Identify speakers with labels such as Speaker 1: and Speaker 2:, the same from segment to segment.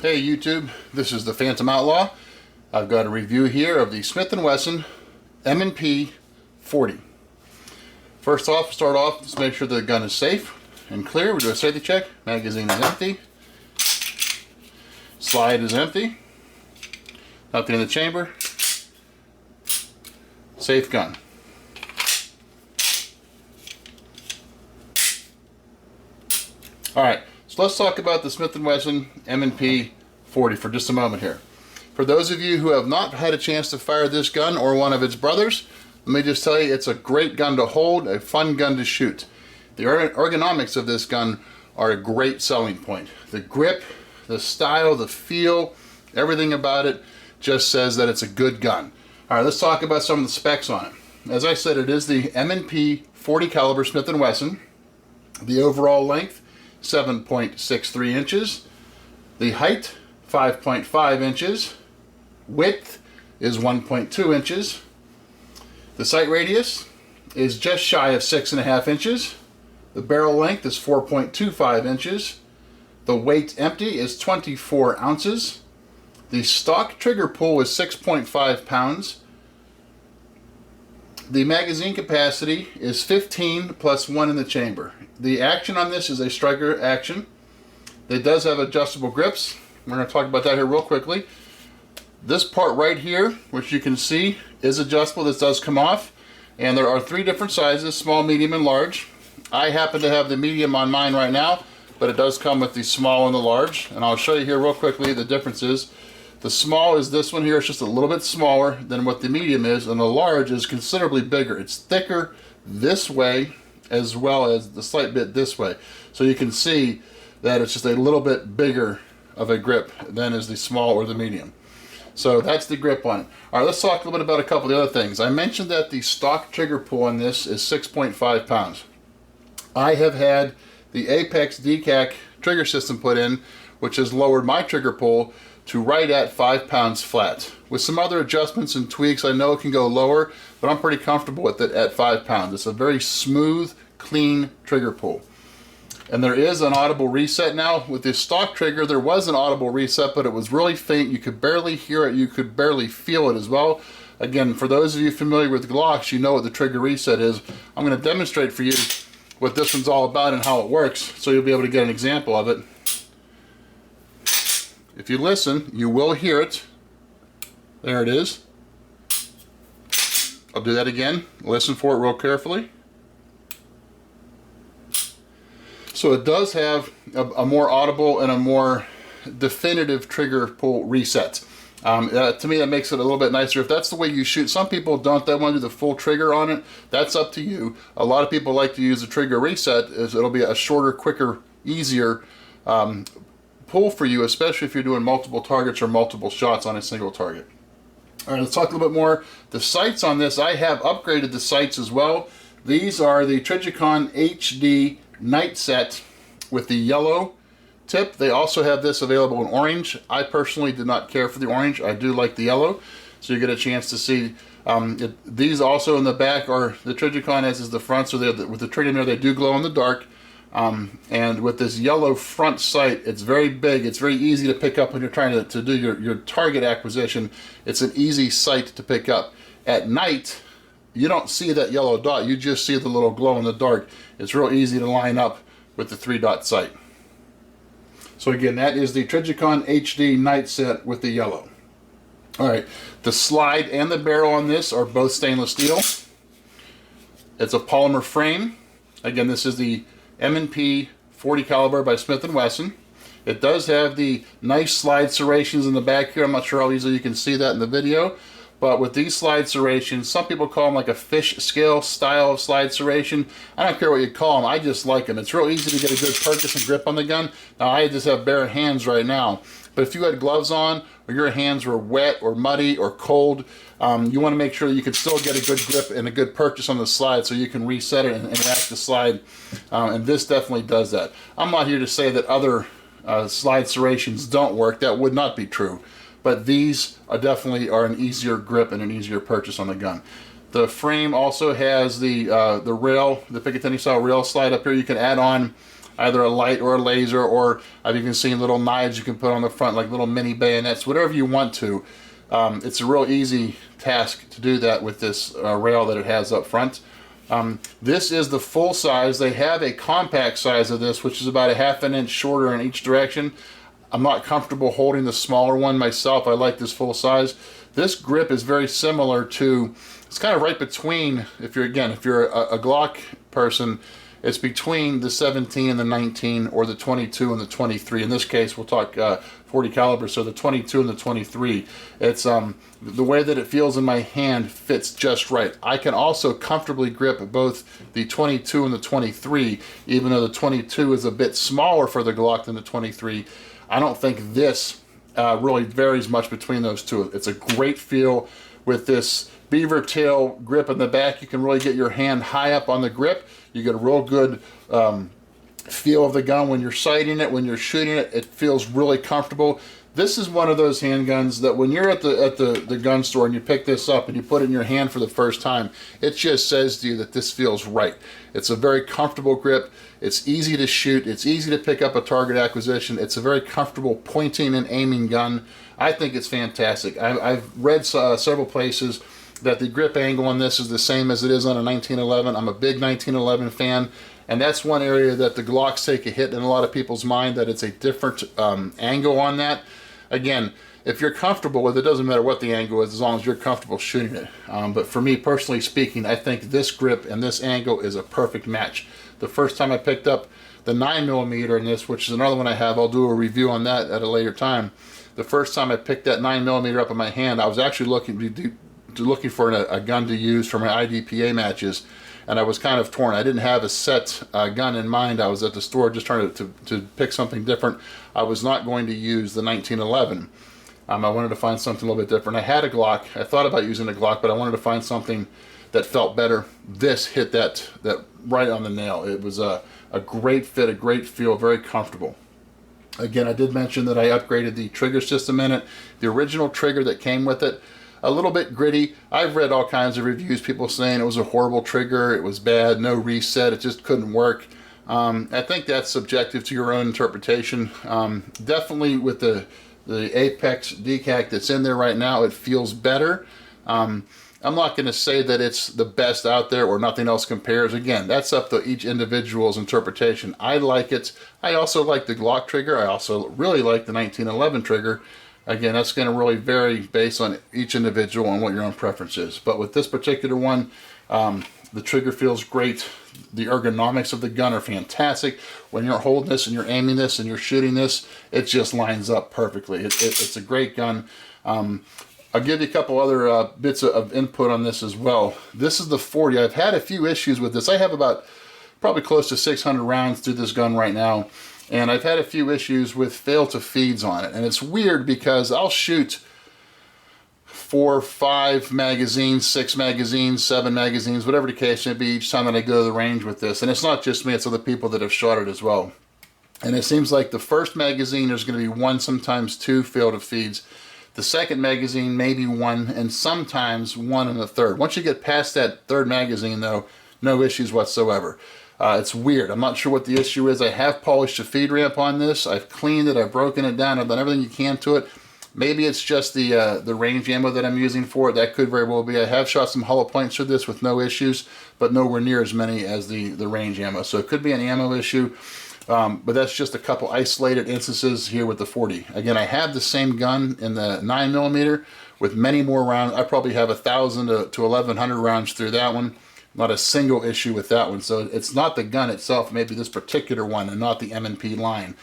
Speaker 1: Hey YouTube, this is the Phantom Outlaw. I've got a review here of the Smith Wesson M&P 40. First off, let's make sure the gun is safe and clear. We do a safety check. Magazine is empty. Slide is empty. Nothing in the chamber. Safe gun. Alright, so let's talk about the Smith & Wesson M&P 40 for just a moment here. For those of you who have not had a chance to fire this gun or one of its brothers, let me just tell you, it's a great gun to hold, a fun gun to shoot. The ergonomics of this gun are a great selling point. The grip, the style, the feel, everything about it just says that it's a good gun. Alright, let's talk about some of the specs on it. As I said, it is the M&P 40 caliber Smith & Wesson. The overall length, 7.63 inches. The height, 5.5 inches. Width is 1.2 inches. The sight radius is just shy of 6.5 inches. The barrel length is 4.25 inches. The weight empty is 24 ounces. The stock trigger pull is 6.5 pounds. The magazine capacity is 15 plus 1 in the chamber. The action on this is a striker action. It does have adjustable grips. We're going to talk about that here real quickly. This part right here, which you can see, is adjustable. This does come off. And there are 3 different sizes, small, medium, and large. I happen to have the medium on mine right now, but it does come with the small and the large. And I'll show you here real quickly the differences. The small is this one here. It's just a little bit smaller than what the medium is, and the large is considerably bigger. It's thicker this way as well as the slight bit this way. So you can see that it's just a little bit bigger of a grip than is the small or the medium. So that's the grip on it. All right, let's talk a little bit about a couple of the other things. I mentioned that the stock trigger pull on this is 6.5 pounds. I have had the Apex DCAC trigger system put in, which has lowered my trigger pull to right at 5 pounds flat. With some other adjustments and tweaks, I know it can go lower, but I'm pretty comfortable with it at 5 pounds. It's a very smooth, clean trigger pull. And there is an audible reset now. With this stock trigger, there was an audible reset, but it was really faint. You could barely hear it. You could barely feel it as well. Again, for those of you familiar with Glocks, you know what the trigger reset is. I'm going to demonstrate for you what this one's all about and how it works, so you'll be able to get an example of it. If you listen, you will hear it. There it is. I'll do that again. Listen for it real carefully. So it does have a more audible and a more definitive trigger pull reset. To me, that makes it a little bit nicer. If that's the way you shoot, some people don't. They want to do the full trigger on it. That's up to you. A lot of people like to use the trigger reset. It'll be a shorter, quicker, easier pull for you, especially if you're doing multiple targets or multiple shots on a single target. All right, let's talk a little bit more. The sights on this, I have upgraded the sights as well. These are the Trijicon HD night set with the yellow tip. They also have this available in orange. I personally did not care for the orange. I do like the yellow, so you get a chance to see. These also in the back are the Trijicon, as is the front, so with the trigger mirror, they do glow in the dark. And with this yellow front sight, it's very big. It's very easy to pick up when you're trying to do your target acquisition. It's an easy sight to pick up. At night, you don't see that yellow dot. You just see the little glow in the dark. It's real easy to line up with the 3-dot sight. So again, that is the Trijicon HD night set with the yellow. All right, the slide and the barrel on this are both stainless steel. It's a polymer frame. Again, this is the M&P 40 caliber by Smith & Wesson. It does have the nice slide serrations in the back here. I'm not sure how easily you can see that in the video, but with these slide serrations, some people call them like a fish scale style of slide serration. I don't care what you call them, I just like them. It's real easy to get a good purchase and grip on the gun. Now I just have bare hands right now, but if you had gloves on or your hands were wet or muddy or cold, you want to make sure you can still get a good grip and a good purchase on the slide so you can reset it and rack the slide. And this definitely does that. I'm not here to say that other slide serrations don't work. That would not be true. But these definitely are an easier grip and an easier purchase on the gun. The frame also has the rail, the Picatinny style rail slide up here. You can add on either a light or a laser, or I've even seen little knives you can put on the front, like little mini bayonets, whatever you want to. It's a real easy task to do that with this rail that it has up front. This is the full size. They have a compact size of this, which is about a ½ inch shorter in each direction. I'm not comfortable holding the smaller one myself. I like this full size. This grip is very similar to, it's kind of right between, if you're a Glock person, it's between the 17 and the 19, or the 22 and the 23. In this case, we'll talk 40 caliber, so the 22 and the 23. It's the way that it feels in my hand fits just right. I can also comfortably grip both the 22 and the 23, even though the 22 is a bit smaller for the Glock than the 23. I don't think this really varies much between those two. It's a great feel with this beaver tail grip in the back. You can really get your hand high up on the grip. You get a real good feel of the gun when you're sighting it, when you're shooting it. It feels really comfortable. This is one of those handguns that when you're at the gun store and you pick this up and you put it in your hand for the first time, it just says to you that this feels right. It's a very comfortable grip. It's easy to shoot. It's easy to pick up a target acquisition. It's a very comfortable pointing and aiming gun. I think it's fantastic. I've read several places that the grip angle on this is the same as it is on a 1911. I'm a big 1911 fan, and that's one area that the Glocks take a hit in a lot of people's mind, that it's a different angle on that. Again, if you're comfortable with it, it doesn't matter what the angle is as long as you're comfortable shooting it. But for me, personally speaking, I think this grip and this angle is a perfect match. The first time I picked up the 9mm in this, which is another one I have, I'll do a review on that at a later time. The first time I picked that 9mm up in my hand, I was actually looking for a gun to use for my IDPA matches, and I was kind of torn. I didn't have a set gun in mind. I was at the store just trying to pick something different. I was not going to use the 1911. I wanted to find something a little bit different. I had a Glock. I thought about using a Glock, but I wanted to find something that felt better. This hit that right on the nail. It was a great fit, a great feel, very comfortable. Again, I did mention that I upgraded the trigger system in it. The original trigger that came with it, a little bit gritty. I've read all kinds of reviews, people saying it was a horrible trigger, it was bad, no reset, it just couldn't work. I think that's subjective to your own interpretation. Definitely with the Apex decac that's in there right now, it feels better. I'm not going to say that it's the best out there or nothing else compares. Again, that's up to each individual's interpretation. I like it. I also like the Glock trigger. I also really like the 1911 trigger. Again, that's going to really vary based on each individual and what your own preference is. But with this particular one, the trigger feels great. The ergonomics of the gun are fantastic. When you're holding this and you're aiming this and you're shooting this, it just lines up perfectly. It's a great gun. I'll give you a couple other bits of input on this as well. This is the 40. I've had a few issues with this. I have about probably close to 600 rounds through this gun right now. And I've had a few issues with fail to feeds on it. And it's weird because I'll shoot 4, 5 magazines, 6 magazines, 7 magazines, whatever the case may be, each time that I go to the range with this. And it's not just me, it's other people that have shot it as well. And it seems like the first magazine, there's going to be 1, sometimes 2 fail to feeds. The second magazine, maybe 1, and sometimes 1 in the third. Once you get past that third magazine, though, no issues whatsoever. It's weird. I'm not sure what the issue is. I have polished the feed ramp on this. I've cleaned it. I've broken it down. I've done everything you can to it. Maybe it's just the range ammo that I'm using for it. That could very well be. I have shot some hollow points through this with no issues, but nowhere near as many as the range ammo. So it could be an ammo issue. But that's just a couple isolated instances here with the 40. Again, I have the same gun in the 9mm with many more rounds. I probably have 1,000 to 1,100 rounds through that one. Not a single issue with that one. So it's not the gun itself, maybe this particular one, and not the M&P line.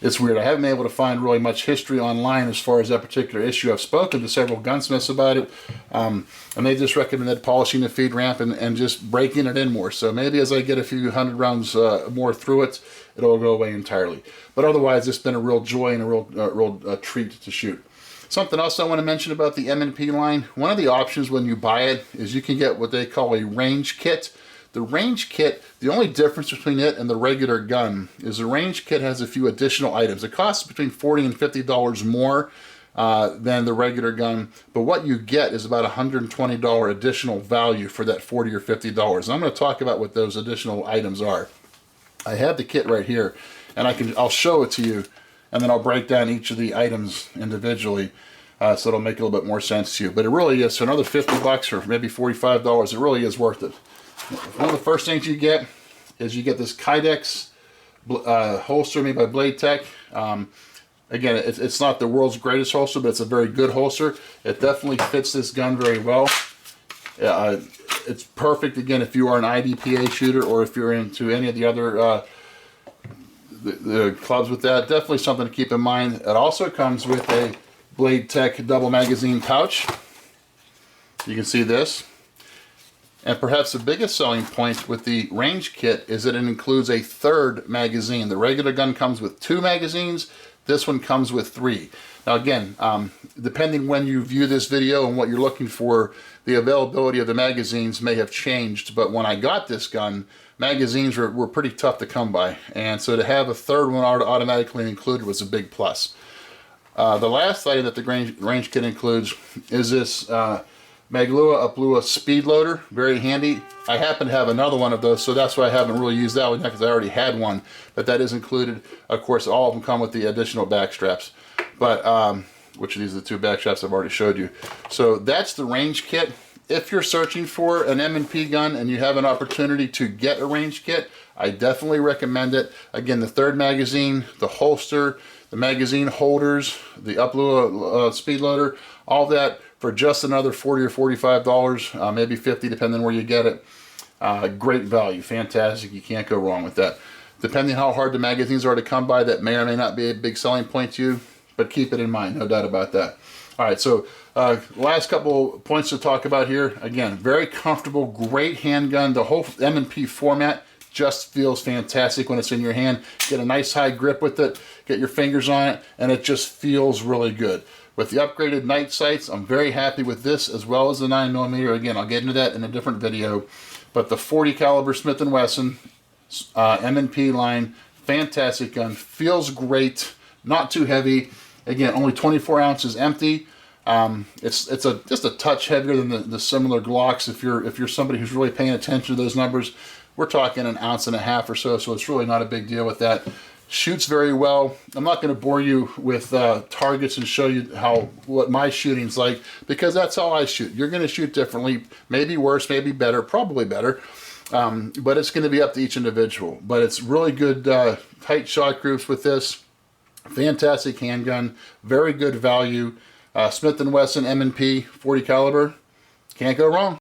Speaker 1: It's weird. I haven't been able to find really much history online as far as that particular issue. I've spoken to several gunsmiths about it, and they just recommended polishing the feed ramp and just breaking it in more. So maybe as I get a few hundred rounds more through it, it'll go away entirely. But otherwise, it's been a real joy and a real treat to shoot. Something else I want to mention about the M&P line, one of the options when you buy it is you can get what they call a range kit. The range kit, the only difference between it and the regular gun is the range kit has a few additional items. It costs between $40 and $50 more than the regular gun, but what you get is about $120 additional value for that $40 or $50. And I'm going to talk about what those additional items are. I have the kit right here, and I'll show it to you, and then I'll break down each of the items individually, so it'll make a little bit more sense to you. But it really is, for another 50 bucks or maybe $45, it really is worth it. One of the first things you get is you get this Kydex holster made by Blade Tech. Again, it's not the world's greatest holster, but it's a very good holster. It definitely fits this gun very well. It's perfect, again, if you are an IDPA shooter or if you're into any of the other the clubs with that. Definitely something to keep in mind. It also comes with a Blade Tech double magazine pouch. You can see this. And perhaps the biggest selling point with the range kit is that it includes a third magazine. The regular gun comes with 2 magazines. This one comes with 3. Now again, depending when you view this video and what you're looking for, the availability of the magazines may have changed. But when I got this gun, magazines were pretty tough to come by. And so to have a third one automatically included was a big plus. The last item that the range kit includes is this Maglua Uplua speed loader. Very handy. I happen to have another one of those, so that's why I haven't really used that one yet, because I already had one. But that is included. Of course, all of them come with the additional back straps. But which these are the 2 back straps I've already showed you. So that's the range kit. If you're searching for an M&P gun and you have an opportunity to get a range kit, I definitely recommend it. Again, the third magazine, the holster, the magazine holders, the Uplua speed loader, all that for just another $40 or $45, maybe $50 depending where you get it. Great value, fantastic. You can't go wrong with that. Depending how hard the magazines are to come by, that may or may not be a big selling point to you, but keep it in mind, no doubt about that. All right, so last couple points to talk about here. Again, very comfortable, great handgun. The whole M&P format just feels fantastic when it's in your hand. Get a nice high grip with it, get your fingers on it, and it just feels really good. With the upgraded night sights, I'm very happy with this, as well as the 9mm. Again, I'll get into that in a different video. But the 40 caliber Smith & Wesson M&P line, fantastic gun, feels great, not too heavy. Again, only 24 ounces empty. It's just a touch heavier than the similar Glocks. If you're somebody who's really paying attention to those numbers, we're talking 1.5 ounces or so. So it's really not a big deal with that. Shoots very well. I'm not going to bore you with targets and show you what my shooting's like, because that's how I shoot. You're going to shoot differently, maybe worse, maybe better, probably better. But it's going to be up to each individual. But it's really good tight shot groups with this. Fantastic handgun, very good value. Smith & Wesson M&P 40 caliber, can't go wrong.